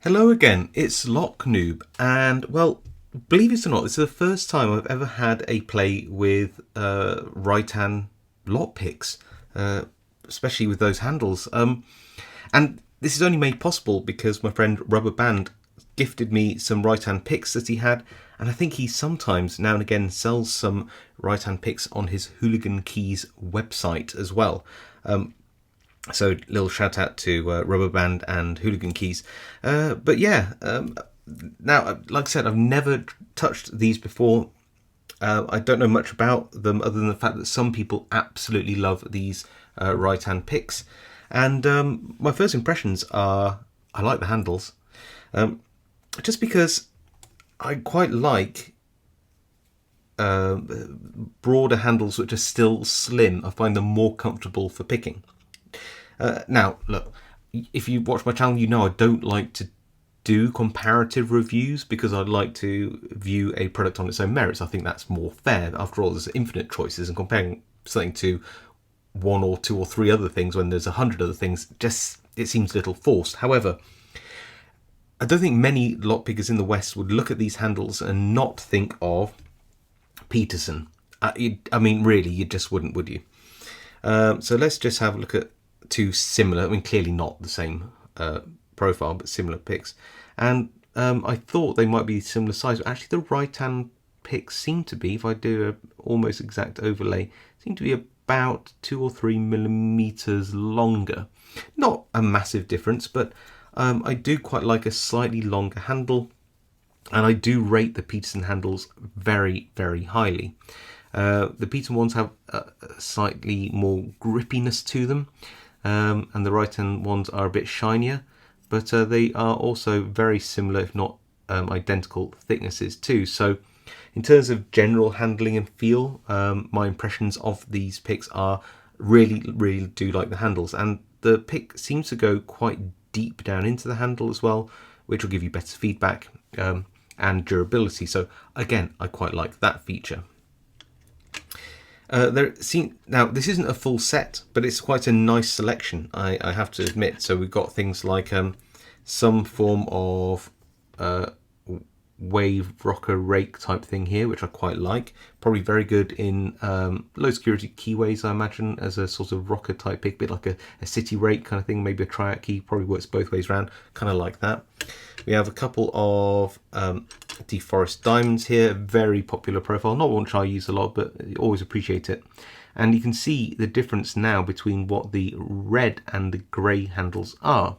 Hello again, it's Noob, and well, believe it or not, this is the first time I've ever had a play with Rytan lockpicks, especially with those handles. And this is only made possible because my friend Rubber Band gifted me some Rytan picks that he had, and I think he sometimes, now and again, sells some Rytan picks on his Hooligan Keys website as well. So little shout out to Rubber Band and Hooligan Keys. But yeah, now, like I said, I've never touched these before. I don't know much about them other than the fact that some people absolutely love these right-hand picks. And my first impressions are I like the handles. Just because I quite like broader handles which are still slim. I find them more comfortable for picking. Now, look, if you watch my channel, you know I don't like to do comparative reviews because I'd like to view a product on its own merits. I think that's more fair. After all, there's infinite choices, and comparing something to one or two or three other things when there's 100 other things, just it seems a little forced. However, I don't think many lockpickers in the West would look at these handles and not think of Peterson. I mean, really, you just wouldn't, would you? So let's just have a look at two similar, I mean clearly not the same profile, but similar picks. And I thought they might be similar size, but actually the right-hand picks seem to be, if I do a almost exact overlay, seem to be about 2 or 3 millimeters longer. Not a massive difference, but I do quite like a slightly longer handle, and I do rate the Peterson handles very, very highly. The Peterson ones have a slightly more grippiness to them, and the right-hand ones are a bit shinier, but they are also very similar, if not identical thicknesses too. So in terms of general handling and feel, my impressions of these picks are really do like the handles, and the pick seems to go quite deep down into the handle as well, which will give you better feedback and durability. So again, I quite like that feature. Now, this isn't a full set, but it's quite a nice selection, I have to admit. So we've got things like some form of wave rocker rake type thing here, which I quite like. Probably very good in low security keyways, I imagine, as a sort of rocker type pick, bit like a city rake kind of thing, maybe a triac key, probably works both ways around, kind of like that. We have a couple of deforest diamonds here, very popular profile, not one which I use a lot, but always appreciate it. And you can see the difference now between what the red and the grey handles are.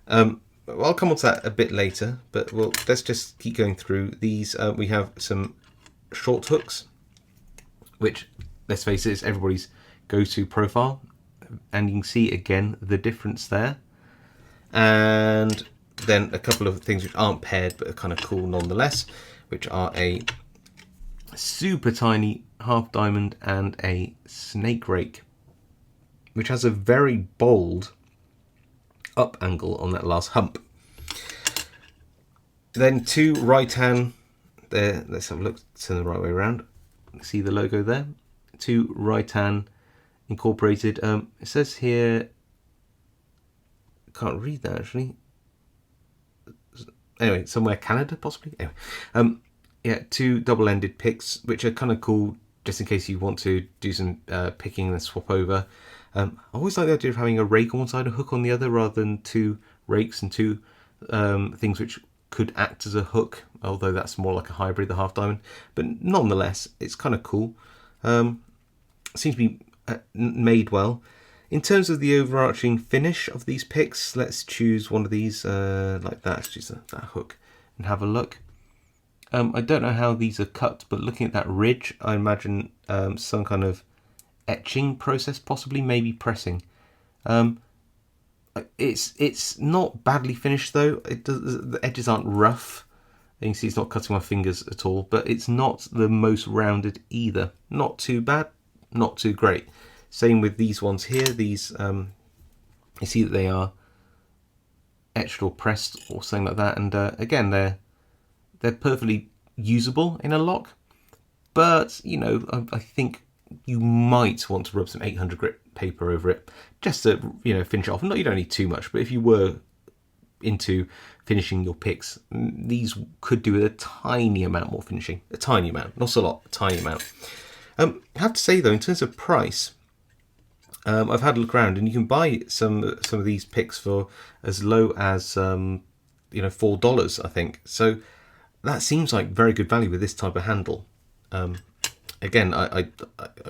I'll come on to that a bit later, but let's just keep going through these. We have some short hooks, which, let's face it, is everybody's go-to profile, and you can see again the difference there. And then a couple of things which aren't paired but are kind of cool nonetheless, which are a super tiny half diamond and a snake rake, which has a very bold up angle on that last hump. Then two right-hand there. Let's have a look, turn the right way around. See the logo there? Two right-hand incorporated. It says here, can't read that actually. Anyway, somewhere Canada possibly. Anyway, yeah, two double-ended picks, which are kind of cool, just in case you want to do some picking and swap over. I always like the idea of having a rake on one side, a hook on the other, rather than two rakes and two things which could act as a hook, although that's more like a hybrid, the half diamond. But nonetheless, it's kind of cool. Seems to be made well. In terms of the overarching finish of these picks, let's choose one of these like that. Let's choose that hook and have a look. I don't know how these are cut, but looking at that ridge, I imagine some kind of etching process, possibly, maybe pressing. It's not badly finished though. The edges aren't rough. You can see it's not cutting my fingers at all, but it's not the most rounded either. Not too bad, not too great. Same with these ones here. These you see that they are etched or pressed or something like that, and again they're perfectly usable in a lock. But you know, I think you might want to rub some 800 grit paper over it just to finish it off. You don't need too much, but if you were into finishing your picks, these could do with a tiny amount more finishing. A tiny amount, not a lot, a tiny amount. I have to say though, in terms of price, I've had a look around, and you can buy some of these picks for as low as $4, I think. So that seems like very good value with this type of handle. Again, I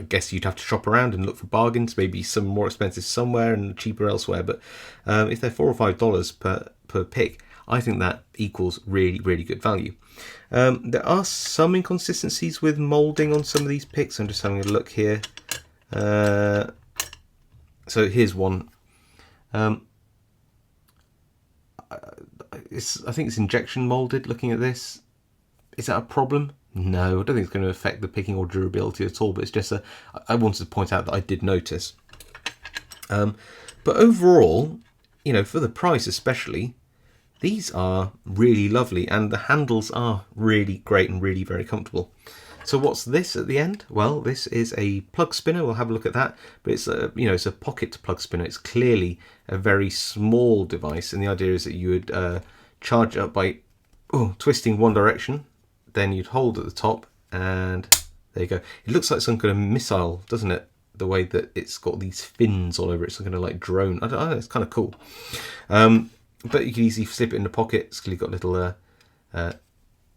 guess you'd have to shop around and look for bargains, maybe some more expensive somewhere and cheaper elsewhere. But if they're $4 or $5 per pick, I think that equals really, really good value. There are some inconsistencies with moulding on some of these picks. I'm just having a look here. So here's one. I think it's injection moulded. Looking at this, is that a problem? No, I don't think it's going to affect the picking or durability at all. But it's just I wanted to point out that I did notice. But overall, for the price especially, these are really lovely, and the handles are really great and really very comfortable. So what's this at the end? Well, this is a plug spinner. We'll have a look at that. But it's it's a pocket plug spinner. It's clearly a very small device, and the idea is that you would charge it up by twisting one direction. Then you'd hold at the top, and there you go. It looks like some kind of missile, doesn't it? The way that it's got these fins all over it, some kind of like drone. I don't know. It's kind of cool. But you can easily slip it in the pocket. It's clearly got a little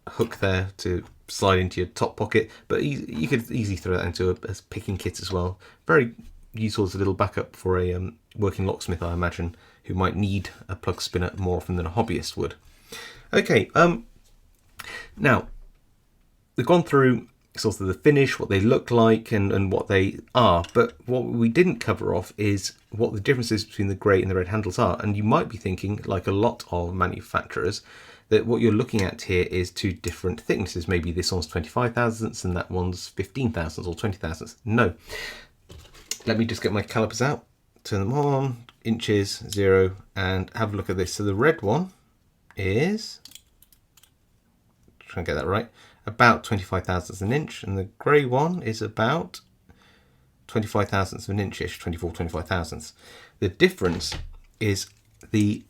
hook there to slide into your top pocket, but you could easily throw that into a picking kit as well. Very useful as a little backup for a working locksmith, I imagine, who might need a plug spinner more often than a hobbyist would. Okay, now we've gone through sort of the finish, what they look like and what they are, but what we didn't cover off is what the differences between the grey and the red handles are. And you might be thinking, like a lot of manufacturers, that what you're looking at here is two different thicknesses. Maybe this one's 25 thousandths and that one's 15 thousandths or 20 thousandths. No. Let me just get my calipers out, turn them on, inches, 0, and have a look at this. So the red one is, try and get that right, about 25 thousandths of an inch, and the grey one is about 25 thousandths of an inch-ish, 25 thousandths. The difference is the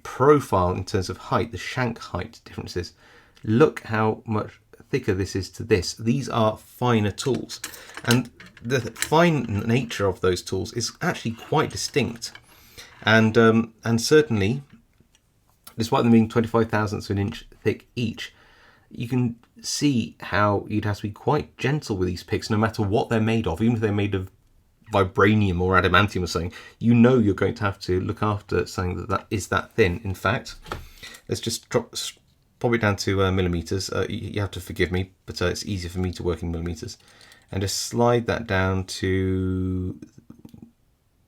profile in terms of height, the shank height differences. Look how much thicker this is to this. These are finer tools, and the fine nature of those tools is actually quite distinct, and certainly, despite them being 25 thousandths of an inch thick each, you can see how you'd have to be quite gentle with these picks, no matter what they're made of. Even if they're made of vibranium or adamantium or something, you're going to have to look after something that is that thin. In fact, let's just pop it down to millimeters. You have to forgive me, but it's easier for me to work in millimeters. And just slide that down to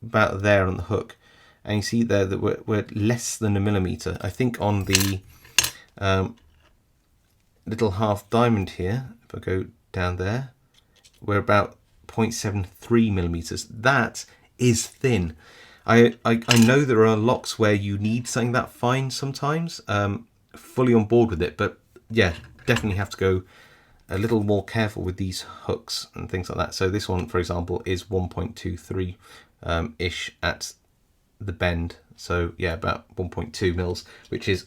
about there on the hook. And you see there that we're less than a millimeter. I think on the little half diamond here, if I go down there, we're about 0.73 millimeters. That is thin. I know there are locks where you need something that fine sometimes. Fully on board with it, but yeah, definitely have to go a little more careful with these hooks and things like that. So this one, for example, is 1.23 ish at the bend. So yeah, about 1.2 mils, which is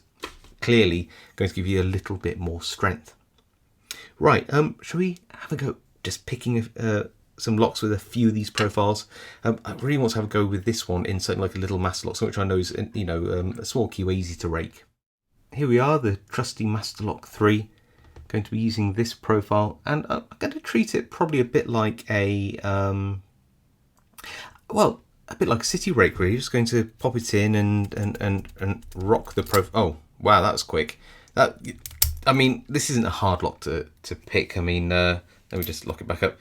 clearly going to give you a little bit more strength. Right, shall we have a go just picking some locks with a few of these profiles? I really want to have a go with this one in something like a little master lock, which I know is a small keyway, easy to rake. Here we are, the trusty Master Lock 3. Going to be using this profile, and I'm going to treat it probably a bit like a bit like a city rake, really. Just going to pop it in and rock the profile. Oh wow, that was quick. I mean, this isn't a hard lock to pick. I mean, let me just lock it back up.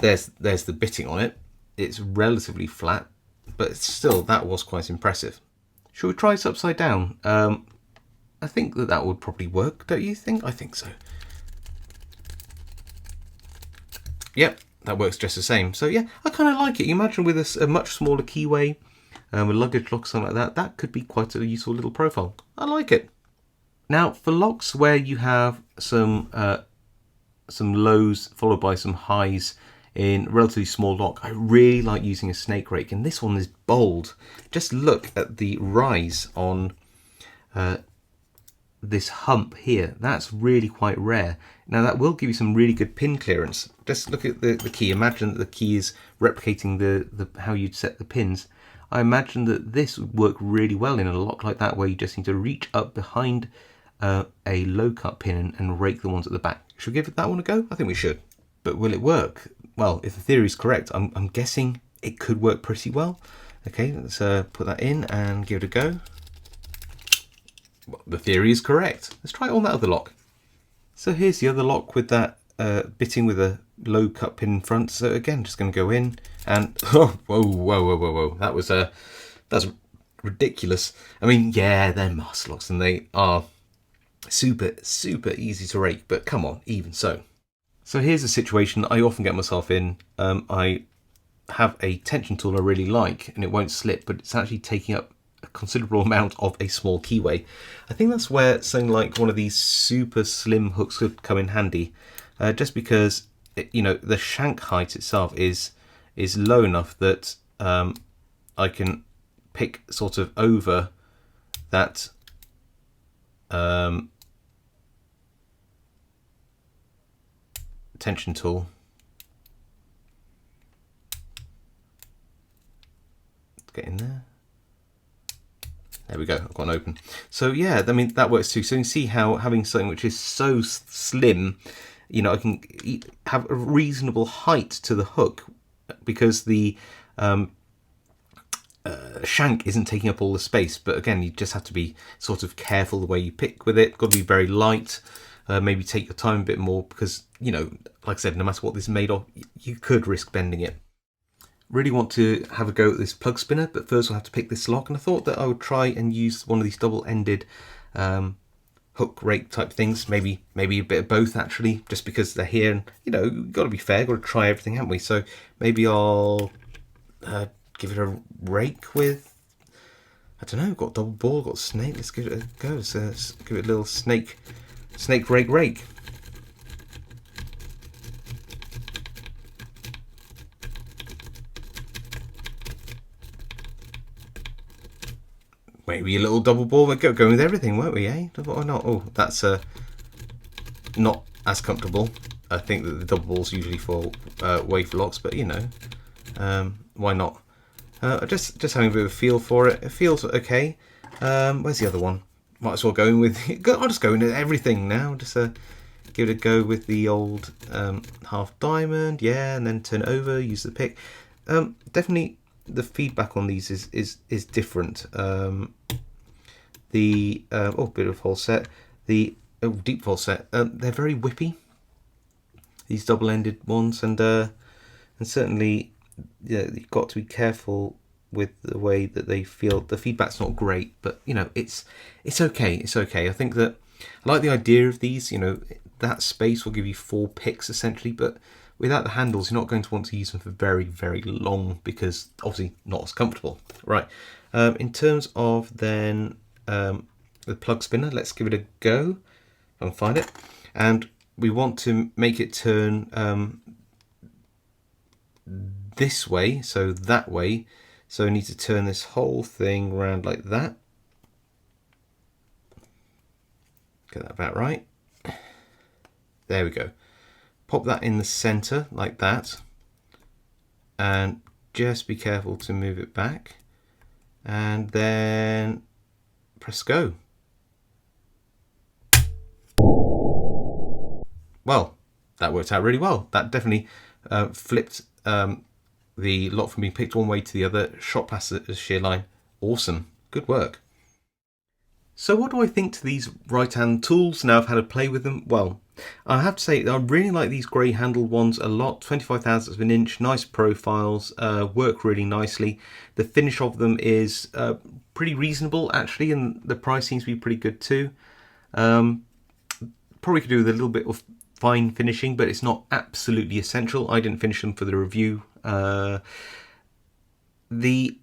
There's the bitting on it. It's relatively flat, but still, that was quite impressive. Shall we try this upside down? I think that would probably work, don't you think? I think so. Yep, that works just the same. So yeah, I kind of like it. You imagine with a much smaller keyway, a luggage lock, something like that, that could be quite a useful little profile. I like it. Now, for locks where you have some lows followed by some highs in a relatively small lock, I really like using a snake rake, and this one is bold. Just look at the rise on this hump here. That's really quite rare. Now that will give you some really good pin clearance. Just look at the key. Imagine that the key is replicating the how you'd set the pins. I imagine that this would work really well in a lock like that, where you just need to reach up behind a low cut pin and rake the ones at the back. Should we give that one a go? I think we should. But will it work? Well, if the theory is correct, I'm guessing it could work pretty well. Okay, let's put that in and give it a go. Well, the theory is correct. Let's try it on that other lock. So here's the other lock with that bitting with a low cut pin in front. So again, just going to go in and oh, whoa! That's ridiculous. I mean, yeah, they're master locks and they are super easy to rake. But come on, even so. So here's a situation I often get myself in. I have a tension tool I really like, and it won't slip, but it's actually taking up a considerable amount of a small keyway. I think that's where something like one of these super slim hooks could come in handy, just because you know the shank height itself is low enough that I can pick sort of over that tension tool. Get in there. There we go, I've got an open. So yeah, I mean, that works too. So you can see how having something which is so slim, you know, I can have a reasonable height to the hook because the shank isn't taking up all the space. But again, you just have to be sort of careful the way you pick with it. Got to be very light. Maybe take your time a bit more because, you know, like I said, no matter what this is made of, you could risk bending it. Really want to have a go at this plug spinner, but first I'll have to pick this lock, and I thought that I would try and use one of these double-ended hook rake type things, maybe a bit of both actually, just because they're here, and you know, got to be fair, got to try everything, haven't we? So maybe I'll give it a rake with, I don't know, got double ball, got snake. Let's give it a go. Let's give it a little snake rake. Maybe a little double ball. We're going with everything, won't we, eh? Why not? Oh, that's not as comfortable. I think that the double ball's usually for wafer locks, but you know, why not? Just having a bit of a feel for it. It feels okay. Where's the other one? Might as well go in with. I'll just go into everything now. Just give it a go with the old half diamond, yeah, and then turn it over. Use the pick. Definitely. The feedback on these is different. The bit of false set, the deep false set. They're very whippy. These double-ended ones, and certainly, yeah, you've got to be careful with the way that they feel. The feedback's not great, but you know, it's okay. It's okay. I think that I like the idea of these. You know, that space will give you 4 picks essentially, but without the handles, you're not going to want to use them for very long because obviously not as comfortable. Right. In terms of then the plug spinner, let's give it a go. If I can find it. And we want to make it turn this way, so that way. So we need to turn this whole thing around like that. Get that about right. There we go. Pop that in the center like that, and just be careful to move it back, and then press go. Well, that worked out really well. That definitely flipped the lock from being picked one way to the other, shot past the shear line. Awesome, good work. So what do I think to these Rytan tools now I've had a play with them? Well, I have to say I really like these grey handled ones a lot. 25 thousandths of an inch, nice profiles, work really nicely. The finish of them is pretty reasonable actually, and the price seems to be pretty good too. Probably could do with a little bit of fine finishing, but it's not absolutely essential. I didn't finish them for the review. The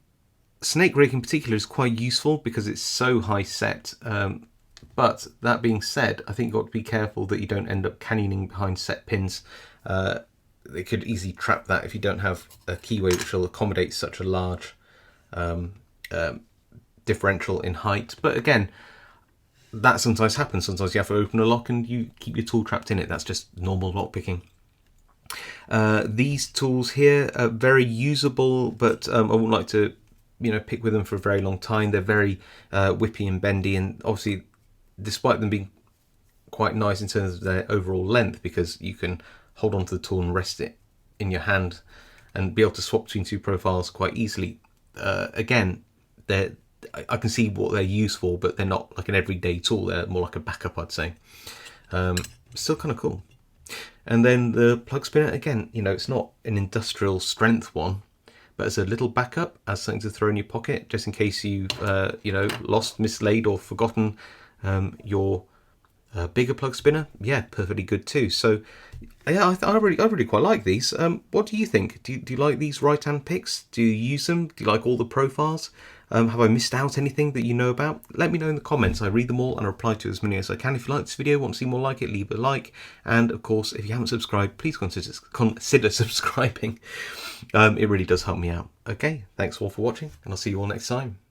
snake rake in particular is quite useful because it's so high set. But that being said, I think you've got to be careful that you don't end up canyoning behind set pins. They could easily trap that if you don't have a keyway which will accommodate such a large differential in height. But again, that sometimes happens. Sometimes you have to open a lock and you keep your tool trapped in it. That's just normal lock picking. These tools here are very usable, but I wouldn't like to, pick with them for a very long time. They're very whippy and bendy, and obviously, despite them being quite nice in terms of their overall length, because you can hold onto the tool and rest it in your hand and be able to swap between two profiles quite easily. Again, I can see what they're used for, but they're not like an everyday tool. They're more like a backup, I'd say. Still kind of cool. And then the plug spinner, again, it's not an industrial strength one, but as a little backup, as something to throw in your pocket, just in case you've, lost, mislaid, or forgotten your bigger plug spinner. Yeah, perfectly good too. So, yeah, I really quite like these. What do you think? Do you like these Rytan picks? Do you use them? Do you like all the profiles? Have I missed out anything that you know about? Let me know in the comments. I read them all and I reply to as many as I can. If you like this video, want to see more like it, leave a like. And of course, if you haven't subscribed, please consider subscribing. It really does help me out. Okay, thanks all for watching, and I'll see you all next time.